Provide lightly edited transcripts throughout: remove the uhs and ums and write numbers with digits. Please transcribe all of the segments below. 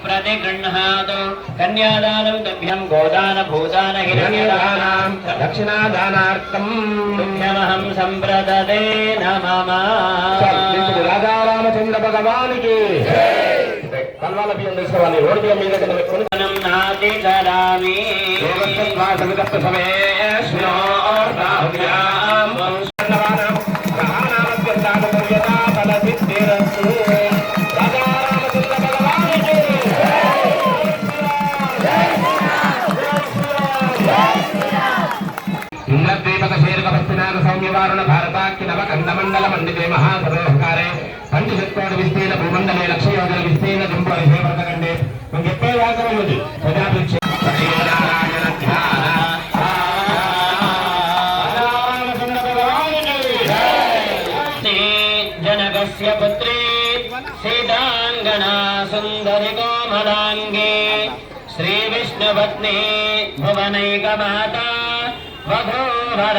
प्रतिगृह्णातु कन्यादानं तुभ्यं गोदान भूदान हिरण्यदानं दक्षिणादानार्थं तुभ्यमहं संप्रददे नमः। राजा रामचंद्र भगवान की कलवाल बिయ్యం తీసుకోవాలి రోడ్డు బియ్యం మీద కింద పెట్టుకొని नाति चरामि సమిత సమేశ్వరో రాహుల్యాం వంశనవానం సహనామత్యంతాత పర్యతా ఫల సిద్ధిరస్తు రాజా రామచంద్ర భగవాన్ की ఇంద్రద్వీపక శేరక పశ్చినాగ సౌమ్యవారుణ భారతాఖ్య నవకందమండల మండితే మహాసరోహకారే పంచశత్కోటి విస్తీర్ణ భూమండలే లక్ష యోజన విస్తీర్ణ దింపు హేవర్తకండే మేము చెప్పే వాసనం ఉంది ప్రజాభిక్ష जनकस्य पुत्री सीतांगना सुंदरी कोमलांगी श्रीविष्णुपत्नी भुवनैकमाता वधूवरा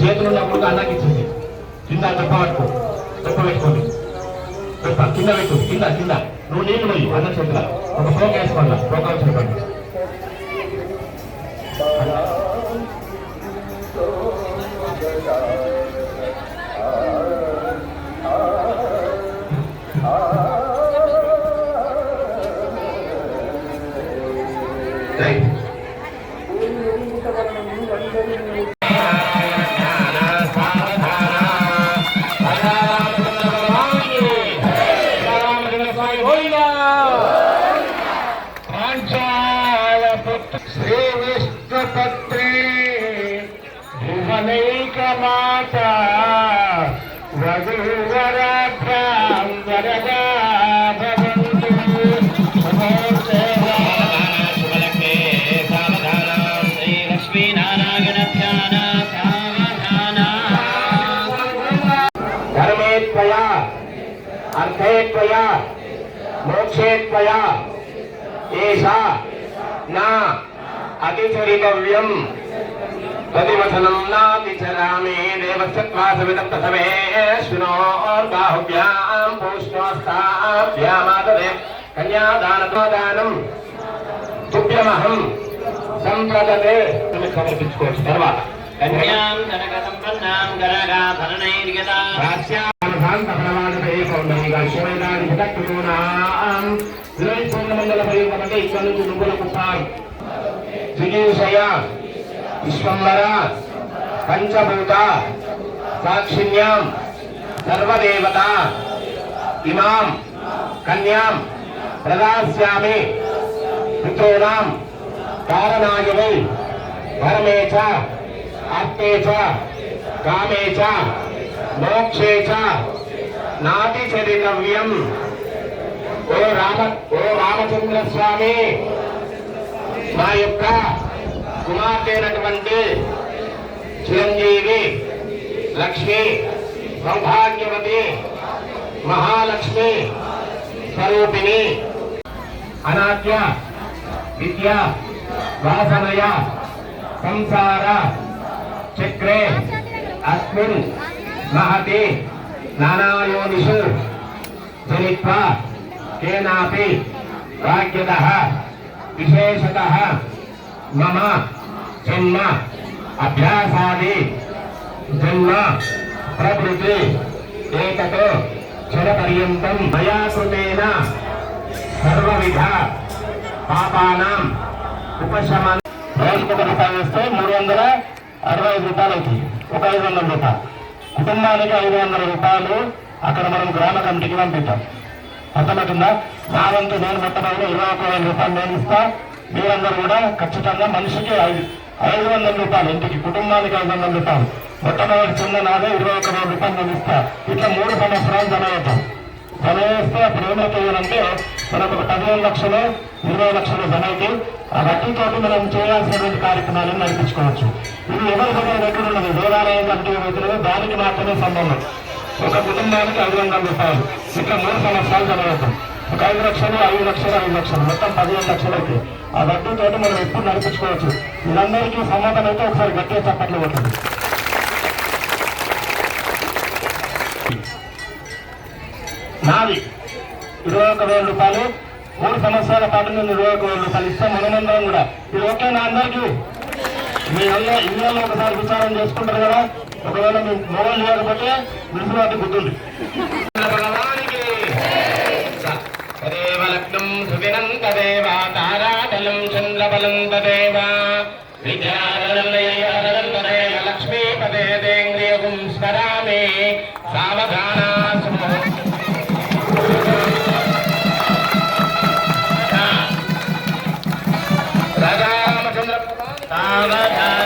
చేతులు ఉన్నప్పుడు అన్నకి ఇచ్చింది కింద చెప్ప పట్టుకో చెప్ప పెట్టుకోండి చెప్ప కింద పెట్టు కింద కింద నువ్వు నీళ్ళు పోయి అన్న చేతుల ఒక పోక వేసుకోండి పోకాలు చెప్పండి రైట్ శ్రీ విష్ణుపత్రి భువనైకమాత వధూవరాభ్యాం వరదా భవంతు శుభలక్ష్మే సావధాన శ్రీ లక్ష్మీనారాయణభ్యాన సావధాన ధర్మే త్వయా అర్థే త్వయా మోక్షే త్వయా ఏషా నా అతిచరితవ్యం ప్రతివచనం నాతిచరామి దేవస్యత్వాసవిదప్తసమే శృణోర్బాహుభ్యాం పూష్ణోస్తాభ్యామాదదే కన్యాదానం తుభ్యమహం సంప్రదతే సమర్పించుకోవచ్చు. తర్వాత కన్యాం కనక సంపన్నాం గరగాభరణైర్యదా ఇక్కడ నుంచి నువ్వుల కుప్పాం జిగీషయ విశ్వంబర పంచభూత సాక్షిణ్యాం సర్వదేవత ఇమాం కన్యాం ప్రదాస్యామి పితॄణాం కారణాయవై ధర్మే చ అర్థే చ కామే చ మోక్షే చ నాతిచరితవ్యం. ఓ రామచంద్ర స్వామి మా యొక్క కుమార్తె అయినటువంటి చిరంజీవి లక్ష్మి సౌభాగ్యవతి మహాలక్ష్మి స్వరూపిణి అనాద్య విద్య వాసనయ సంసార చక్రే అస్మిన్ మహతి నానాయోనిషు జనిత్వా కేనాపి భాగ్యతః విశేషతః మమ జన్మ అభ్యాసాది జన్మ ప్రవృత్తి ఏకతో చిరపర్యంతం మయా కృతేన సర్వవిధ పాపానాం ఉపశమనం. రోజుకొక రూపాయలు ఇస్తే 365 రూపాయలు అవుతుంది. ఒక 500 రూపాయలు కుటుంబానికి 500 రూపాయలు అక్కడ మనం గ్రామ కమిటీకి పంపిస్తాం. అర్థమవుతుందా? నా వంతు నేను మొట్టమొదటి 21,000 రూపాయలు నేను ఇస్తా. మీరందరూ కూడా ఖచ్చితంగా మనిషికి 500 రూపాయలు, ఇంటికి కుటుంబానికి 500 రూపాయలు, మొట్టమొదటి చిన్న నాదే 21,000 రూపాయలు నేను ఇస్తా. ఇట్లా 3 సంవత్సరాలు జమ అవుతాం. జమ చేస్తే అప్పుడు ఏమవుతుందంటే మనకు 15 లక్షలు 20 లక్షలు జమైతే ఆ వడ్డీతోటి మనం చేయాల్సినటువంటి కార్యక్రమాలను నడిపించుకోవచ్చు. ఇది ఎవరి దగ్గర దగ్గర ఉన్నది దేవాలయ కమిటీ వ్యక్తులు దానికి మాత్రమే సంబంధం. ఒక కుటుంబానికి 500 రూపాయలు ఇట్లా 3 సంవత్సరాలు జరగదు. ఒక 5 లక్షలు 5 లక్షలు 5 లక్షలు మొత్తం 15 లక్షలు అయితే ఆ వడ్డీతోటి మనం ఎప్పుడు నడిపించుకోవచ్చు. వీళ్ళందరికీ సమాధానం అయితే ఒకసారి గట్టిగా చప్పట్లు కొట్టండి. నాది 21,000 రూపాయలు 3 సంవత్సరాల పాటు నేను 21,000 రూపాయలు ఇస్తాం. మనమందరం కూడా ఇది ఓకేనా అందరికీ? మీ ఇళ్ళలో ఒకసారి విచారం చేసుకుంటారు కదా. ఒకవేళ మీ మొబైల్ లేకపోతే విడుదల గుర్తుంది. తదేవ లగ్నం సుదినం తదేవ తారాతలం చంద్రబలం తదేవ విద్యారణం తదేవ లక్ష్మీపదే దేంద్రియగుం స్మరామి సావధానా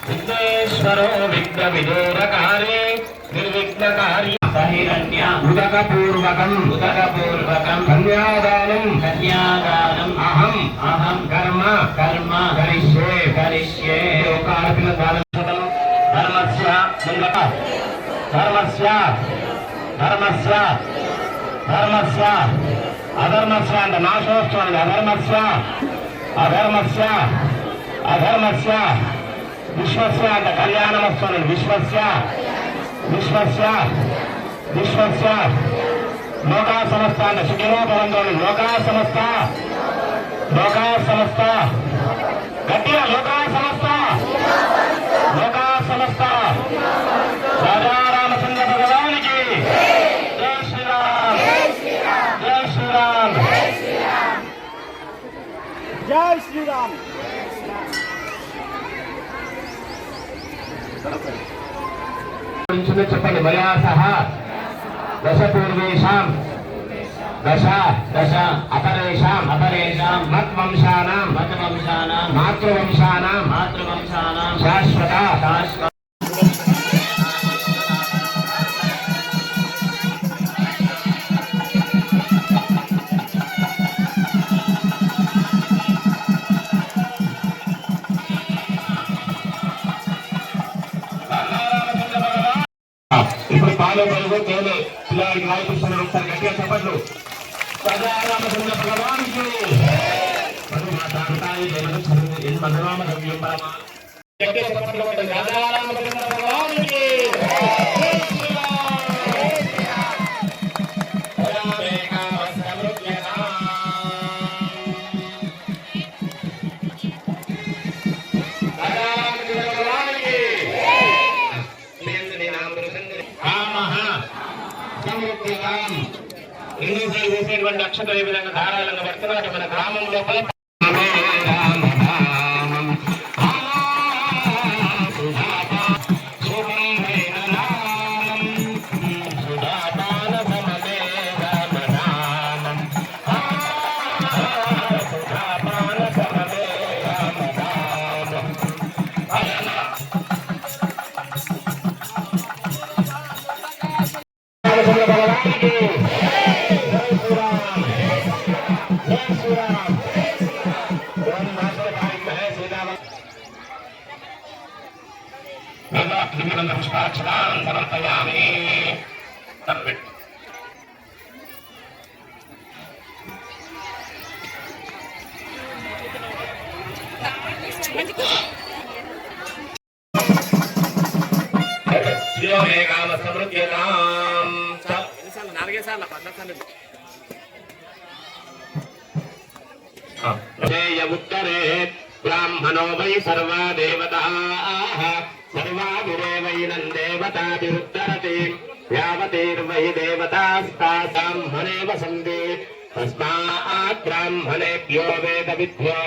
విఘ్నేశ్వరో విఘ్న విదూరకారే నిర్విఘ్నకార్య ఉదకపూర్వకం కన్యాదానం అహం కర్మ కరిష్యే ధర్మస్య అధర్మస్య అంటే నాశోత్సవానికి అధర్మస్య విశ్వస్య అంటే కళ్యాణమస్తు విశ్వస్య లోకా సమస్త అంటే సుఖినో భవంతు లోకా సమస్త గట్టిగా లోకా సమస్త రాజా రామచంద్ర భగవానికి జై శ్రీరామ్ జై శ్రీరామ్ జై శ్రీరామ్. చెప్పండి. మయాసహ దశ పూర్వేషాం దశ అపరేషాం మత్వంశానాం మాతృవంశానాం శాశ్వత ఇప్పుడు పాలు పలుగు తేలి పిల్లలకి వాయిస్తున్నారు. ఒకసారి గట్టిగా చెప్పట్లు. రామచంద్ర భగవానికి గట్టిగా చెప్పట్లు కొట్టండి. రామచంద్ర భగవానికి రెండోసారి వేసేటువంటి అక్షతలు ఏ విధంగా ధారాళంగా పడుతున్నారు మన గ్రామం లోపల. సమర్పయామి. ఉత్తరే బ్రాహ్మణో వై సర్వా దేవతాః సర్వాభిరేవైనం దేవతాభిరుద్ధరతి యావతేర్వై దేవతాస్తాసాం హనే వసంతి తస్మాత్ బ్రాహ్మణేభ్యో వేదవిద్భ్యో